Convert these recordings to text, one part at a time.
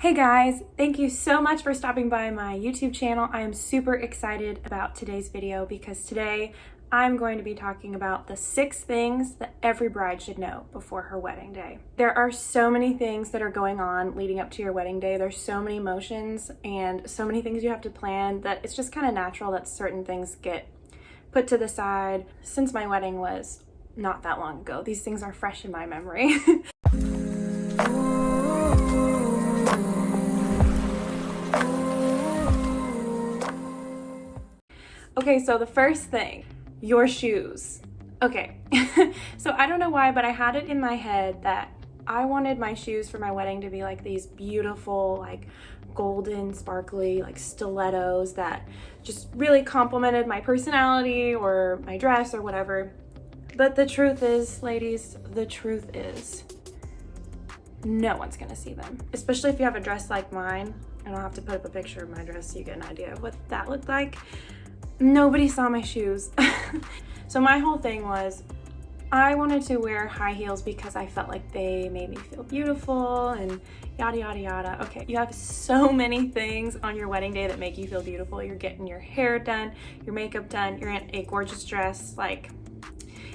Hey guys, thank you so much for stopping by my YouTube channel. I am super excited about today's video because today I'm going to be talking about the 6 things that every bride should know before her wedding day. There are so many things that are going on leading up to your wedding day. There's so many emotions and so many things you have to plan that it's just kind of natural that certain things get put to the side. Since my wedding was not that long ago, these things are fresh in my memory. Okay, so the first thing, your shoes. Okay, so I don't know why, but I had it in my head that I wanted my shoes for my wedding to be like these beautiful, like golden, sparkly, like stilettos that just really complimented my personality or my dress or whatever. But the truth is, ladies, the truth is, no one's gonna see them. Especially if you have a dress like mine, and I'll have to put up a picture of my dress so you get an idea of what that looked like. Nobody saw my shoes. So my whole thing was I wanted to wear high heels because I felt like they made me feel beautiful and yada yada yada. Okay, you have so many things on your wedding day that make you feel beautiful. You're getting your hair done, your makeup done, you're in a gorgeous dress. Like,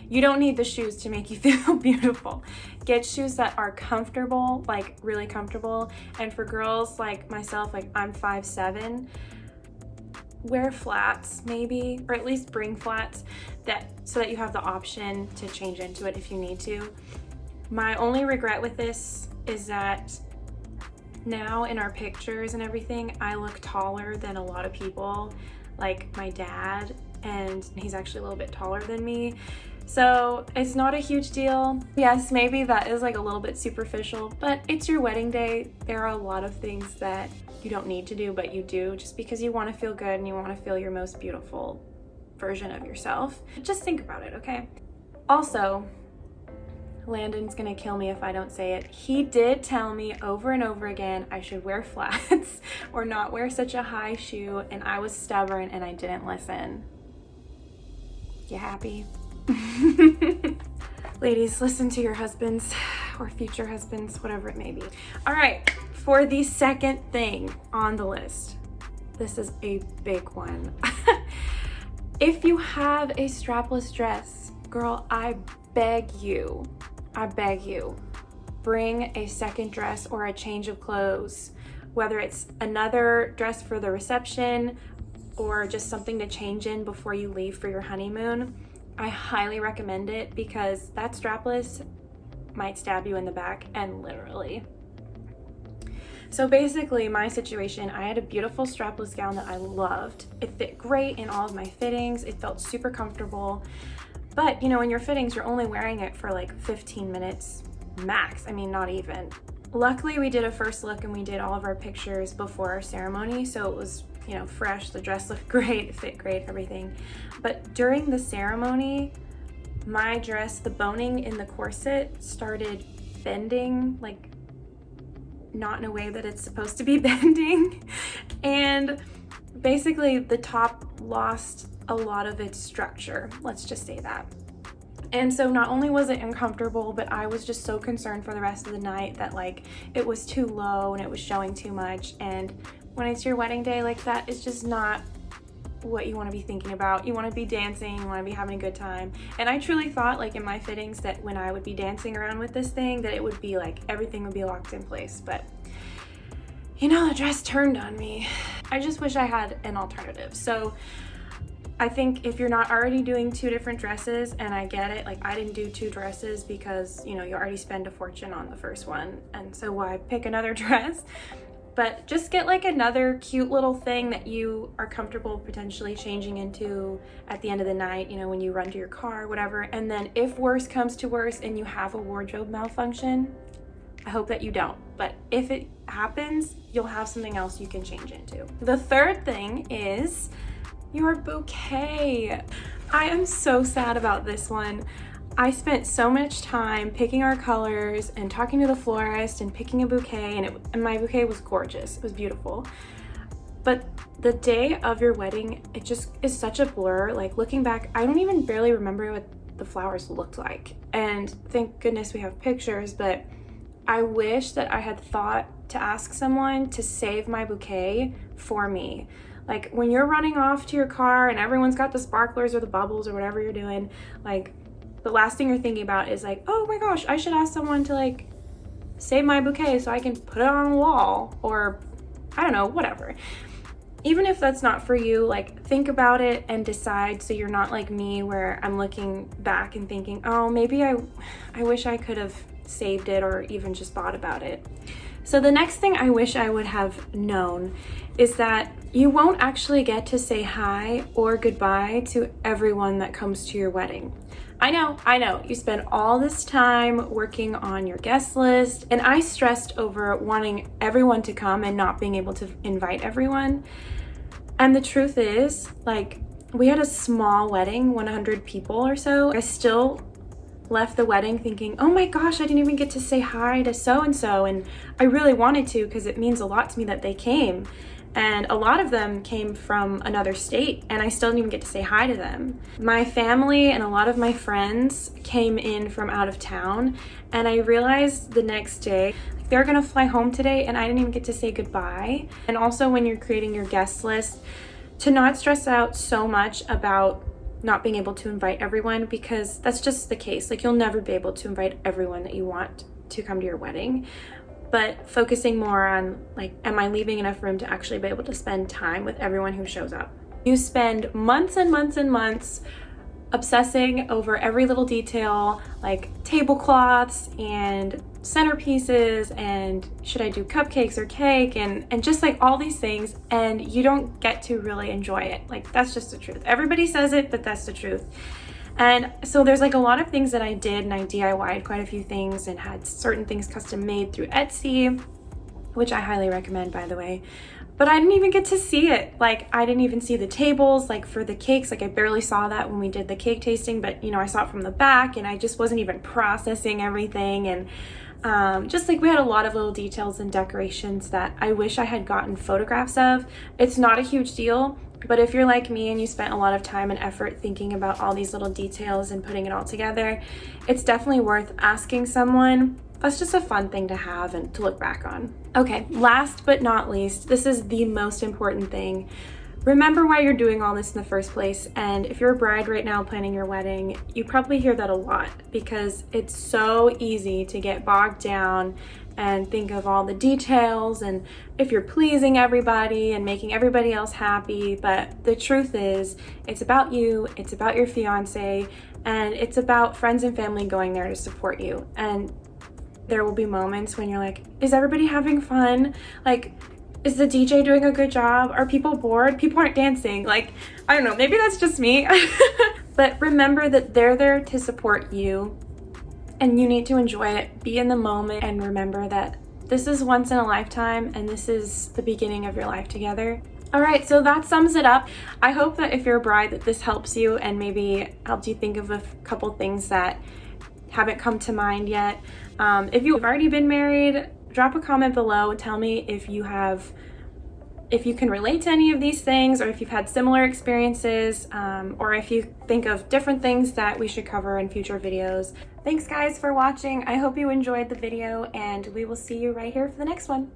you don't need the shoes to make you feel beautiful. Get shoes that are comfortable, like really comfortable. And for girls like myself, like I'm 5'7", wear flats maybe, or at least bring flats so that you have the option to change into it if you need to. My only regret with this is that now in our pictures and everything, I look taller than a lot of people, like my dad, and he's actually a little bit taller than me. So it's not a huge deal. Yes, maybe that is like a little bit superficial, but it's your wedding day. There are a lot of things that you don't need to do, but you do just because you want to feel good and you want to feel your most beautiful version of yourself. Just think about it, okay? Also, Landon's gonna kill me if I don't say it. He did tell me over and over again I should wear flats or not wear such a high shoe, and I was stubborn and I didn't listen. You happy? Ladies, listen to your husbands or future husbands, whatever it may be. All right, for the second thing on the list, this is a big one. If you have a strapless dress, girl, I beg you, bring a second dress or a change of clothes, whether it's another dress for the reception or just something to change in before you leave for your honeymoon. I highly recommend it because that strapless might stab you in the back, and literally. So basically my situation, I had a beautiful strapless gown that I loved. It fit great in all of my fittings. It felt super comfortable. But you know, in your fittings, you're only wearing it for like 15 minutes max. I mean, not even. Luckily, we did a first look and we did all of our pictures before our ceremony. So it was, you know, fresh. The dress looked great, it fit great, everything. But during the ceremony, my dress, the boning in the corset started bending, like not in a way that it's supposed to be bending. And basically the top lost a lot of its structure, let's just say that. And so not only was it uncomfortable, but I was just so concerned for the rest of the night that like it was too low and it was showing too much. And when it's your wedding day, like that is just not what you want to be thinking about. You want to be dancing, you want to be having a good time. And I truly thought, like in my fittings, that when I would be dancing around with this thing, that it would be like everything would be locked in place. But you know, the dress turned on me. I just wish I had an alternative. So I think if you're not already doing 2 different dresses, and I get it, like I didn't do 2 dresses because, you know, you already spend a fortune on the first one, and so why pick another dress? But just get like another cute little thing that you are comfortable potentially changing into at the end of the night, you know, when you run to your car, whatever. And then if worse comes to worse and you have a wardrobe malfunction, I hope that you don't. But if it happens, you'll have something else you can change into. The third thing is your bouquet. I am so sad about this one. I spent so much time picking our colors and talking to the florist and picking a bouquet, and my bouquet was gorgeous. It was beautiful. But the day of your wedding, it just is such a blur. Like looking back, I don't even barely remember what the flowers looked like. And thank goodness we have pictures, but I wish that I had thought to ask someone to save my bouquet for me. Like when you're running off to your car and everyone's got the sparklers or the bubbles or whatever you're doing, like the last thing you're thinking about is like, oh my gosh, I should ask someone to like save my bouquet so I can put it on the wall, or I don't know, whatever. Even if that's not for you, like think about it and decide, so you're not like me where I'm looking back and thinking, oh, maybe I wish I could have saved it or even just thought about it. So the next thing I wish I would have known is that you won't actually get to say hi or goodbye to everyone that comes to your wedding. I know, you spend all this time working on your guest list, and I stressed over wanting everyone to come and not being able to invite everyone. And the truth is, like, we had a small wedding, 100 people or so. I still left the wedding thinking, oh my gosh, I didn't even get to say hi to so-and-so, and I really wanted to because it means a lot to me that they came. And a lot of them came from another state, and I still didn't even get to say hi to them. My family and a lot of my friends came in from out of town, and I realized the next day, like, they're gonna fly home today, and I didn't even get to say goodbye. And also when you're creating your guest list, to not stress out so much about not being able to invite everyone, because that's just the case. Like, you'll never be able to invite everyone that you want to come to your wedding. But focusing more on, like, am I leaving enough room to actually be able to spend time with everyone who shows up? You spend months and months and months obsessing over every little detail, like tablecloths and centerpieces, and should I do cupcakes or cake, and just like all these things, and you don't get to really enjoy it. Like, that's just the truth. Everybody says it, but that's the truth. And so there's like a lot of things that I did, and I DIY'd quite a few things and had certain things custom made through Etsy, which I highly recommend, by the way. But I didn't even get to see it. Like, I didn't even see the tables, like for the cakes. Like, I barely saw that when we did the cake tasting, but you know, I saw it from the back, and I just wasn't even processing everything. And just like we had a lot of little details and decorations that I wish I had gotten photographs of. It's not a huge deal, but if you're like me and you spent a lot of time and effort thinking about all these little details and putting it all together, it's definitely worth asking someone. That's just a fun thing to have and to look back on. Okay, last but not least, this is the most important thing. Remember why you're doing all this in the first place. And if you're a bride right now planning your wedding, you probably hear that a lot, because it's so easy to get bogged down and think of all the details and if you're pleasing everybody and making everybody else happy. But the truth is, it's about you, it's about your fiance, and it's about friends and family going there to support you. And there will be moments when you're like, is everybody having fun? Like, is the DJ doing a good job? Are people bored? People aren't dancing. Like, I don't know, maybe that's just me. But remember that they're there to support you, and you need to enjoy it, be in the moment, and remember that this is once in a lifetime, and this is the beginning of your life together. All right, so that sums it up. I hope that if you're a bride, that this helps you and maybe helped you think of a couple things that haven't come to mind yet. If you've already been married, drop a comment below. Tell me if you can relate to any of these things, or if you've had similar experiences, or if you think of different things that we should cover in future videos. Thanks guys for watching. I hope you enjoyed the video, and we will see you right here for the next one.